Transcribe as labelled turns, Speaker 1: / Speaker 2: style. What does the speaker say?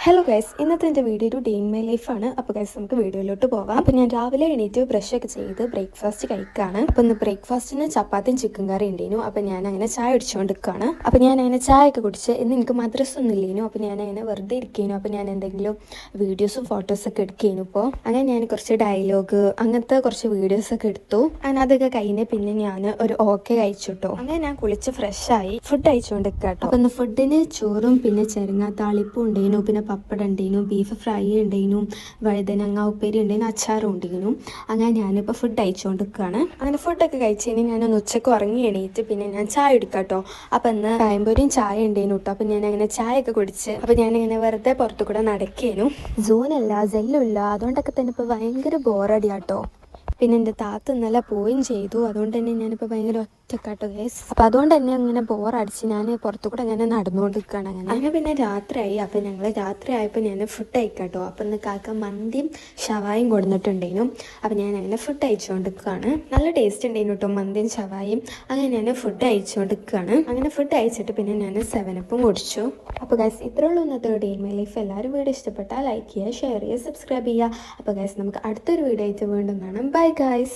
Speaker 1: Hello guys, ഇന്നത്തെ എൻ്റെ video ഒരു ഡേ ഇൻ മൈ ലൈഫാണ്. അപ്പോൾ ഗൈസ് നമുക്ക് വീഡിയോയിലോട്ട് പോകാം. അപ്പോൾ ഞാൻ രാവിലെ എണീറ്റ് ബ്രഷൊക്കെ ചെയ്ത് ബ്രേക്ക്ഫാസ്റ്റ് കഴിക്കുകയാണ്. അപ്പോൾ ഇന്ന് ബ്രേക്ക്ഫാസ്റ്റിന് ചപ്പാത്തിയും ചിക്കൻ കറി ഉണ്ടായിരുന്നു. അപ്പോൾ ഞാൻ അങ്ങനെ ചായ അടിച്ചുകൊണ്ടിരിക്കുകയാണ്. അപ്പോൾ ഞാൻ അങ്ങനെ ചായ ഒക്കെ കുടിച്ച് ഇന്ന് എനിക്ക് മദ്രസ ഒന്നും ഇല്ലേനു. അപ്പോൾ ഞാൻ അങ്ങനെ വെറുതെ ഇരിക്കുന്നു. അപ്പോൾ ഞാൻ എന്തെങ്കിലും വീഡിയോസും ഫോട്ടോസൊക്കെ എടുക്കുന്നു. ഇപ്പോൾ അങ്ങനെ ഞാൻ കുറച്ച് ഡയലോഗ് അങ്ങനത്തെ കുറച്ച് വീഡിയോസൊക്കെ എടുത്തു. അങ്ങനെ അതൊക്കെ കഴിഞ്ഞ് പിന്നെ ഞാൻ ഒരു ഓക്കെ കഴിച്ചിട്ടോ. അങ്ങനെ ഞാൻ കുളിച്ച് ഫ്രഷായി ഫുഡ് കഴിച്ചുകൊണ്ടിരിക്കുക കേട്ടോ. അപ്പോൾ ഇന്ന് ഫുഡിന് ചോറും പിന്നെ ചെരങ്ങ താളിപ്പും ഉണ്ടായിരുന്നു, പിന്നെ പപ്പടം ഉണ്ടായിരുന്നു, ബീഫ് ഫ്രൈ ഉണ്ടായിരുന്നു, വഴുതനങ്ങ ഉപ്പേരി ഉണ്ടായിരുന്നു, അച്ചാറും ഉണ്ടായിരുന്നു. അങ്ങനെ ഞാനിപ്പോൾ ഫുഡ് കഴിച്ചുകൊണ്ടിരിക്കുകയാണ്. അങ്ങനെ ഫുഡൊക്കെ കഴിച്ച് കഴിഞ്ഞ് ഞാനൊന്ന് ഉച്ചക്ക് ഉറങ്ങി എണീറ്റ് പിന്നെ ഞാൻ ചായ എടുക്കാം കേട്ടോ. അപ്പം ഇന്ന് പഴംപൊരിയും ചായ ഉണ്ടായിരുന്നു കേട്ടോ. അപ്പം ഞാനങ്ങനെ ചായ ഒക്കെ കുടിച്ച് അപ്പം ഞാനിങ്ങനെ വെറുതെ പുറത്തു കൂടെ നടക്കേനു. സോനല്ല ജെല്ലുമില്ല, അതുകൊണ്ടൊക്കെ തന്നെ ഇപ്പോൾ ഭയങ്കര ബോറടിയാട്ടോ. പിന്നെ എൻ്റെ താത്ത ഇന്നലെ പോവുകയും ചെയ്തു. അതുകൊണ്ട് തന്നെ ഞാനിപ്പോൾ ഭയങ്കര ഒറ്റക്കാട്ടോ ഗൈസ്. അപ്പോൾ അതുകൊണ്ട് തന്നെ അങ്ങനെ ബോറടിച്ച് ഞാൻ പുറത്തു കൂടെ അങ്ങനെ നടന്നുകൊണ്ടിരിക്കുകയാണ്. അങ്ങനെ പിന്നെ രാത്രിയായി. അപ്പോൾ ഞങ്ങൾ രാത്രി ആയപ്പോൾ ഞാൻ ഫുഡ് കഴിക്കാട്ടോ. അപ്പം ഇന്ന് കാക്ക മന്തിയും ഷവായും കൊടുത്തിട്ടുണ്ടായിരുന്നു. അപ്പോൾ ഞാൻ അങ്ങനെ ഫുഡ് കഴിച്ചുകൊണ്ടിരിക്കുകയാണ്. നല്ല ടേസ്റ്റ് ഉണ്ടായിരുന്നു കേട്ടോ മന്തിയും ഷവായും. അങ്ങനെ ഞാൻ ഫുഡ് കഴിച്ചുകൊണ്ടിരിക്കുകയാണ്. അങ്ങനെ ഫുഡ് കഴിച്ചിട്ട് പിന്നെ ഞാൻ 7-Up കുടിച്ചു. അപ്പോൾ ഗൈസ് ഇത്രേ ഉള്ളൂ ഇന്നത്തെ ഡേ ഇൻ മൈ ലൈഫ്. എല്ലാവരും വീഡിയോ ഇഷ്ടപ്പെട്ടാൽ ലൈക്ക് ചെയ്യുക, ഷെയർ ചെയ്യുക, സബ്സ്ക്രൈബ് ചെയ്യുക. അപ്പോൾ ഗൈസ് നമുക്ക് അടുത്തൊരു വീഡിയോ ആയിട്ട് വീണ്ടും കാണാം. Bye guys.